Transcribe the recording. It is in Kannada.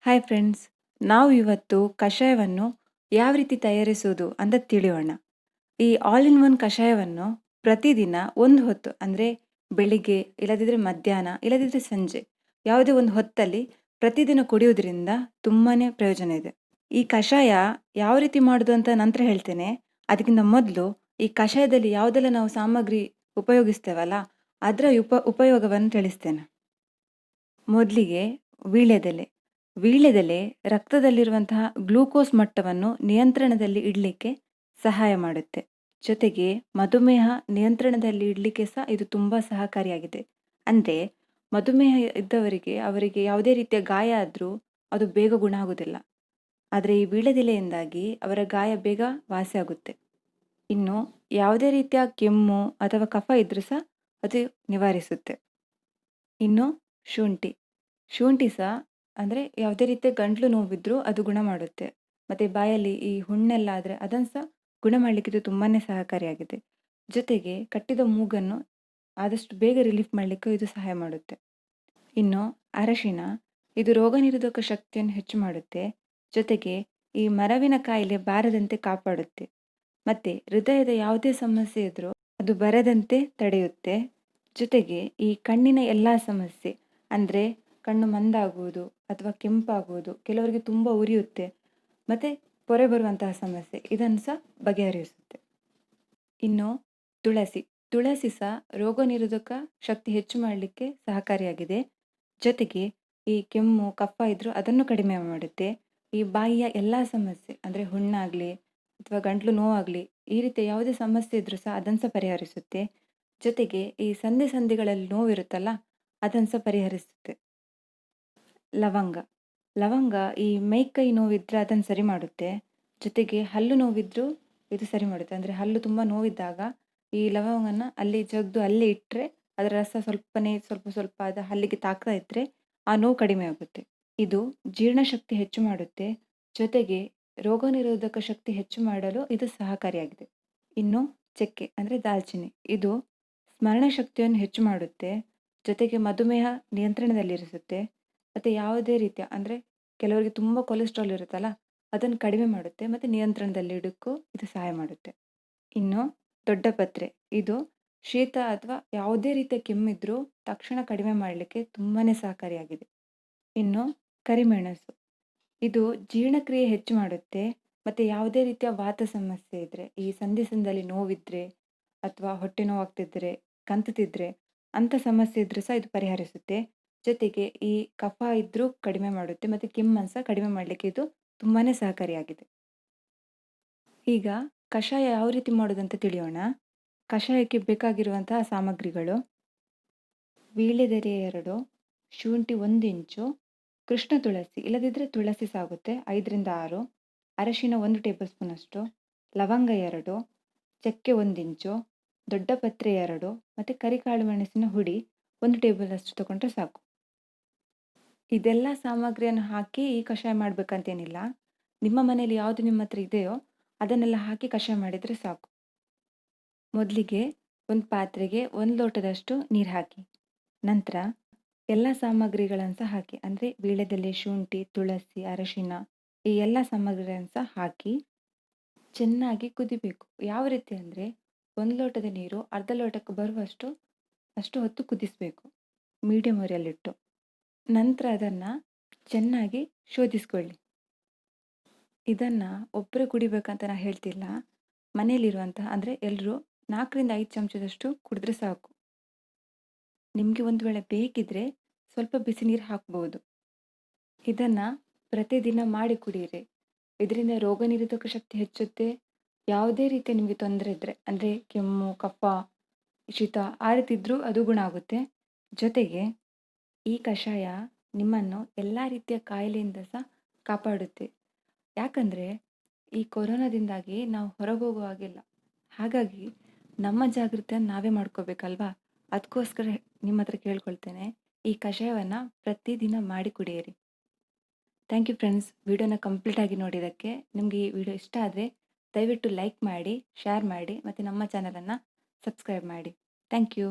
ಹಾಯ್ ಫ್ರೆಂಡ್ಸ್, ನಾವು ಇವತ್ತು ಕಷಾಯವನ್ನು ಯಾವ ರೀತಿ ತಯಾರಿಸುವುದು ಅಂತ ತಿಳಿಯೋಣ. ಈ ಆಲ್ ಇನ್ ಒನ್ ಕಷಾಯವನ್ನು ಪ್ರತಿದಿನ ಒಂದು ಹೊತ್ತು ಅಂದರೆ ಬೆಳಿಗ್ಗೆ, ಇಲ್ಲದಿದ್ದರೆ ಮಧ್ಯಾಹ್ನ, ಇಲ್ಲದಿದ್ದರೆ ಸಂಜೆ ಯಾವುದೇ ಒಂದು ಹೊತ್ತಲ್ಲಿ ಪ್ರತಿದಿನ ಕುಡಿಯೋದ್ರಿಂದ ತುಂಬಾ ಪ್ರಯೋಜನ ಇದೆ. ಈ ಕಷಾಯ ಯಾವ ರೀತಿ ಮಾಡೋದು ಅಂತ ನಂತರ ಹೇಳ್ತೇನೆ. ಅದಕ್ಕಿಂತ ಮೊದಲು ಈ ಕಷಾಯದಲ್ಲಿ ಯಾವುದೆಲ್ಲ ನಾವು ಸಾಮಗ್ರಿ ಉಪಯೋಗಿಸ್ತೇವಲ್ಲ ಅದರ ಉಪಯೋಗವನ್ನು ತಿಳಿಸ್ತೇನೆ. ಮೊದಲಿಗೆ ವೀಳ್ಯದೆಲೆ. ವೀಳ್ಯದೆಲೆ ರಕ್ತದಲ್ಲಿರುವಂತಹ ಗ್ಲೂಕೋಸ್ ಮಟ್ಟವನ್ನು ನಿಯಂತ್ರಣದಲ್ಲಿ ಇಡಲಿಕ್ಕೆ ಸಹಾಯ ಮಾಡುತ್ತೆ. ಜೊತೆಗೆ ಮಧುಮೇಹ ನಿಯಂತ್ರಣದಲ್ಲಿ ಇಡಲಿಕ್ಕೆ ಸಹ ಇದು ತುಂಬ ಸಹಕಾರಿಯಾಗಿದೆ. ಅಂದರೆ ಮಧುಮೇಹ ಇದ್ದವರಿಗೆ ಅವರಿಗೆ ಯಾವುದೇ ರೀತಿಯ ಗಾಯ ಆದರೂ ಅದು ಬೇಗ ಗುಣ ಆಗುವುದಿಲ್ಲ. ಆದರೆ ಈ ವೀಳ್ಯದೆಲೆಯಿಂದಾಗಿ ಅವರ ಗಾಯ ಬೇಗ ವಾಸಿಯಾಗುತ್ತೆ. ಇನ್ನು ಯಾವುದೇ ರೀತಿಯ ಕೆಮ್ಮು ಅಥವಾ ಕಫ ಇದ್ರೂ ಸಹ ಅದು ನಿವಾರಿಸುತ್ತೆ. ಇನ್ನು ಶುಂಠಿ. ಶುಂಠಿ ಸಹ ಅಂದರೆ ಯಾವುದೇ ರೀತಿಯ ಗಂಟಲು ನೋವಿದ್ರೂ ಅದು ಗುಣ ಮಾಡುತ್ತೆ. ಮತ್ತು ಬಾಯಲ್ಲಿ ಈ ಹುಣ್ಣೆಲ್ಲ ಆದರೆ ಅದನ್ನು ಸಹ ಗುಣ ಮಾಡಲಿಕ್ಕೆ ಇದು ತುಂಬಾ ಸಹಕಾರಿಯಾಗಿದೆ. ಜೊತೆಗೆ ಕಟ್ಟಿದ ಮೂಗನ್ನು ಆದಷ್ಟು ಬೇಗ ರಿಲೀಫ್ ಮಾಡಲಿಕ್ಕೂ ಇದು ಸಹಾಯ ಮಾಡುತ್ತೆ. ಇನ್ನು ಅರಶಿನ. ಇದು ರೋಗ ನಿರೋಧಕ ಶಕ್ತಿಯನ್ನು ಹೆಚ್ಚು ಮಾಡುತ್ತೆ. ಜೊತೆಗೆ ಈ ಮರವಿನ ಕಾಯಿಲೆ ಬಾರದಂತೆ ಕಾಪಾಡುತ್ತೆ. ಮತ್ತು ಹೃದಯದ ಯಾವುದೇ ಸಮಸ್ಯೆ ಇದ್ರೂ ಅದು ಬರದಂತೆ ತಡೆಯುತ್ತೆ. ಜೊತೆಗೆ ಈ ಕಣ್ಣಿನ ಎಲ್ಲ ಸಮಸ್ಯೆ ಅಂದರೆ ಕಣ್ಣು ಮಂದಾಗುವುದು ಅಥವಾ ಕೆಂಪಾಗುವುದು, ಕೆಲವರಿಗೆ ತುಂಬ ಉರಿಯುತ್ತೆ ಮತ್ತು ಪೊರೆ ಬರುವಂತಹ ಸಮಸ್ಯೆ ಇದನ್ನು ಸಹ ಬಗೆಹರಿಸುತ್ತೆ. ಇನ್ನು ತುಳಸಿ. ತುಳಸಿ ಸಹ ರೋಗ ನಿರೋಧಕ ಶಕ್ತಿ ಹೆಚ್ಚು ಮಾಡಲಿಕ್ಕೆ ಸಹಕಾರಿಯಾಗಿದೆ. ಜೊತೆಗೆ ಈ ಕೆಮ್ಮು ಕಫ ಇದ್ರೂ ಅದನ್ನು ಕಡಿಮೆ ಮಾಡುತ್ತೆ. ಈ ಬಾಯಿಯ ಎಲ್ಲ ಸಮಸ್ಯೆ ಅಂದರೆ ಹುಣ್ಣಾಗಲಿ ಅಥವಾ ಗಂಟ್ಲು ನೋವಾಗಲಿ ಈ ರೀತಿಯ ಯಾವುದೇ ಸಮಸ್ಯೆ ಇದ್ರೂ ಸಹ ಅದನ್ನು ಸಹ ಪರಿಹರಿಸುತ್ತೆ. ಜೊತೆಗೆ ಈ ಸಂಧಿಗಳಲ್ಲಿ ನೋವಿರುತ್ತಲ್ಲ ಅದನ್ನು ಸಹ ಪರಿಹರಿಸುತ್ತೆ. ಲವಂಗ. ಲವಂಗ ಈ ಮೈಕೈ ನೋವಿದ್ದರೆ ಅದನ್ನು ಸರಿ ಮಾಡುತ್ತೆ. ಜೊತೆಗೆ ಹಲ್ಲು ನೋವಿದ್ರೂ ಇದು ಸರಿ ಮಾಡುತ್ತೆ. ಅಂದರೆ ಹಲ್ಲು ತುಂಬ ನೋವಿದ್ದಾಗ ಈ ಲವಂಗನ ಅಲ್ಲಿ ಜಗ್ದು ಅಲ್ಲೇ ಇಟ್ಟರೆ ಅದರ ರಸ ಸ್ವಲ್ಪ ಅದು ಹಲ್ಲಿಗೆ ತಾಕ್ತಾ ಇದ್ದರೆ ಆ ನೋವು ಕಡಿಮೆ ಆಗುತ್ತೆ. ಇದು ಜೀರ್ಣಶಕ್ತಿ ಹೆಚ್ಚು ಮಾಡುತ್ತೆ. ಜೊತೆಗೆ ರೋಗ ನಿರೋಧಕ ಶಕ್ತಿ ಹೆಚ್ಚು ಮಾಡಲು ಇದು ಸಹಕಾರಿಯಾಗಿದೆ. ಇನ್ನು ಚಕ್ಕೆ ಅಂದರೆ ದಾಲ್ಚಿನ್ನಿ. ಇದು ಸ್ಮರಣ ಶಕ್ತಿಯನ್ನು ಹೆಚ್ಚು ಮಾಡುತ್ತೆ. ಜೊತೆಗೆ ಮಧುಮೇಹ ನಿಯಂತ್ರಣದಲ್ಲಿರಿಸುತ್ತೆ. ಮತ್ತು ಯಾವುದೇ ರೀತಿಯ ಅಂದರೆ ಕೆಲವರಿಗೆ ತುಂಬ ಕೊಲೆಸ್ಟ್ರಾಲ್ ಇರುತ್ತಲ್ಲ ಅದನ್ನು ಕಡಿಮೆ ಮಾಡುತ್ತೆ ಮತ್ತು ನಿಯಂತ್ರಣದಲ್ಲಿ ಇಡೋಕ್ಕೂ ಇದು ಸಹಾಯ ಮಾಡುತ್ತೆ. ಇನ್ನು ದೊಡ್ಡಪತ್ರೆ. ಇದು ಶೀತ ಅಥವಾ ಯಾವುದೇ ರೀತಿಯ ಕೆಮ್ಮಿದ್ರೂ ತಕ್ಷಣ ಕಡಿಮೆ ಮಾಡಲಿಕ್ಕೆ ತುಂಬಾ ಸಹಕಾರಿಯಾಗಿದೆ. ಇನ್ನು ಕರಿಮೆಣಸು. ಇದು ಜೀರ್ಣಕ್ರಿಯೆ ಹೆಚ್ಚು ಮಾಡುತ್ತೆ ಮತ್ತು ಯಾವುದೇ ರೀತಿಯ ವಾತ ಸಮಸ್ಯೆ ಇದ್ದರೆ ಈ ಸಂಧಿಯಲ್ಲಿ ನೋವಿದ್ದರೆ ಅಥವಾ ಹೊಟ್ಟೆ ನೋವಾಗ್ತಿದ್ದರೆ ಕಂತುತ್ತಿದ್ದರೆ ಅಂಥ ಸಮಸ್ಯೆ ಇದ್ದರೂ ಸಹ ಇದು ಪರಿಹರಿಸುತ್ತೆ. ಜೊತೆಗೆ ಈ ಕಫ ಇದ್ದರೂ ಕಡಿಮೆ ಮಾಡುತ್ತೆ ಮತ್ತು ಕೆಮ್ಮನ್ನು ಸಹ ಕಡಿಮೆ ಮಾಡಲಿಕ್ಕೆ ಇದು ತುಂಬಾ ಸಹಕಾರಿಯಾಗಿದೆ. ಈಗ ಕಷಾಯ ಯಾವ ರೀತಿ ಮಾಡೋದಂತ ತಿಳಿಯೋಣ. ಕಷಾಯಕ್ಕೆ ಬೇಕಾಗಿರುವಂತಹ ಸಾಮಗ್ರಿಗಳು: ವೀಳ್ಯದೆಲೆ 2, ಶುಂಠಿ 1 ಇಂಚು, ಕೃಷ್ಣ ತುಳಸಿ ಇಲ್ಲದಿದ್ದರೆ ತುಳಸಿ ಸಾಗುತ್ತೆ 5ರಿಂದ 6, ಅರಶಿನ 1 ಟೇಬಲ್ ಸ್ಪೂನಷ್ಟು, ಲವಂಗ 2, ಚಕ್ಕೆ 1 ಇಂಚು, ದೊಡ್ಡಪತ್ರೆ 2 ಮತ್ತು ಕರಿಕಾಳು ಮೆಣಸಿನ ಹುಡಿ 1 ಟೇಬಲ್ ಅಷ್ಟು ತಗೊಂಡ್ರೆ ಸಾಕು. ಇದೆಲ್ಲ ಸಾಮಗ್ರಿಯನ್ನು ಹಾಕಿ ಈ ಕಷಾಯ ಮಾಡಬೇಕಂತೇನಿಲ್ಲ. ನಿಮ್ಮ ಮನೆಯಲ್ಲಿ ಯಾವುದು ನಿಮ್ಮ ಹತ್ರ ಇದೆಯೋ ಅದನ್ನೆಲ್ಲ ಹಾಕಿ ಕಷಾಯ ಮಾಡಿದರೆ ಸಾಕು. ಮೊದಲಿಗೆ ಒಂದು ಪಾತ್ರೆಗೆ 1 ಲೋಟದಷ್ಟು ನೀರು ಹಾಕಿ. ನಂತರ ಎಲ್ಲ ಸಾಮಗ್ರಿಗಳನ್ನು ಸಹ ಹಾಕಿ. ಅಂದರೆ ವೀಳ್ಯದೆಲೆ, ಶುಂಠಿ, ತುಳಸಿ, ಅರಶಿನ ಈ ಎಲ್ಲ ಸಾಮಗ್ರಿಗಳನ್ನು ಸಹ ಹಾಕಿ ಚೆನ್ನಾಗಿ ಕುದಿಬೇಕು. ಯಾವ ರೀತಿ ಅಂದರೆ 1 ಲೋಟದ ನೀರು ಅರ್ಧ ಲೋಟಕ್ಕೆ ಬರುವಷ್ಟು ಹೊತ್ತು ಕುದಿಸಬೇಕು ಮೀಡಿಯಮ್ ಉರಿಯಲ್ಲಿಟ್ಟು. ನಂತರ ಅದನ್ನು ಚೆನ್ನಾಗಿ ಶೋಧಿಸ್ಕೊಳ್ಳಿ. ಇದನ್ನು ಒಬ್ಬರೇ ಕುಡಿಬೇಕಂತ ನಾನು ಹೇಳ್ತಿಲ್ಲ. ಮನೆಯಲ್ಲಿರುವಂತಹ ಅಂದರೆ ಎಲ್ಲರೂ 4ರಿಂದ 5 ಚಮಚದಷ್ಟು ಕುಡಿದ್ರೆ ಸಾಕು. ನಿಮಗೆ ಒಂದು ವೇಳೆ ಬೇಕಿದ್ದರೆ ಸ್ವಲ್ಪ ಬಿಸಿ ನೀರು ಹಾಕ್ಬೋದು. ಇದನ್ನು ಪ್ರತಿದಿನ ಮಾಡಿ ಕುಡಿಯಿರಿ. ಇದರಿಂದ ರೋಗ ನಿರೋಧಕ ಶಕ್ತಿ ಹೆಚ್ಚುತ್ತೆ. ಯಾವುದೇ ರೀತಿಯ ನಿಮಗೆ ತೊಂದರೆ ಇದ್ದರೆ ಅಂದರೆ ಕೆಮ್ಮು ಕಫ ಶೀತ ಆ ರೀತಿ ಇದ್ದರೂ ಅದು ಗುಣ ಆಗುತ್ತೆ. ಜೊತೆಗೆ ಈ ಕಷಾಯ ನಿಮ್ಮನ್ನು ಎಲ್ಲ ರೀತಿಯ ಕಾಯಿಲೆಯಿಂದ ಸಹ ಕಾಪಾಡುತ್ತೆ. ಯಾಕಂದರೆ ಈ ಕೊರೋನಾದಿಂದಾಗಿ ನಾವು ಹೊರಗೆ ಹೋಗುವಾಗಿಲ್ಲ. ಹಾಗಾಗಿ ನಮ್ಮ ಜಾಗೃತಿಯನ್ನು ನಾವೇ ಮಾಡ್ಕೋಬೇಕಲ್ವಾ. ಅದಕ್ಕೋಸ್ಕರ ನಿಮ್ಮ ಹತ್ರ ಕೇಳ್ಕೊಳ್ತೇನೆ, ಈ ಕಷಾಯವನ್ನು ಪ್ರತಿದಿನ ಮಾಡಿ ಕುಡಿಯಿರಿ. ಥ್ಯಾಂಕ್ ಯು ಫ್ರೆಂಡ್ಸ್, ವಿಡಿಯೋನ ಕಂಪ್ಲೀಟಾಗಿ ನೋಡಿದ್ದಕ್ಕೆ. ನಿಮಗೆ ಈ ವಿಡಿಯೋ ಇಷ್ಟ ಆದರೆ ದಯವಿಟ್ಟು ಲೈಕ್ ಮಾಡಿ, ಶೇರ್ ಮಾಡಿ ಮತ್ತು ನಮ್ಮ ಚಾನಲನ್ನು ಸಬ್ಸ್ಕ್ರೈಬ್ ಮಾಡಿ. Thank you.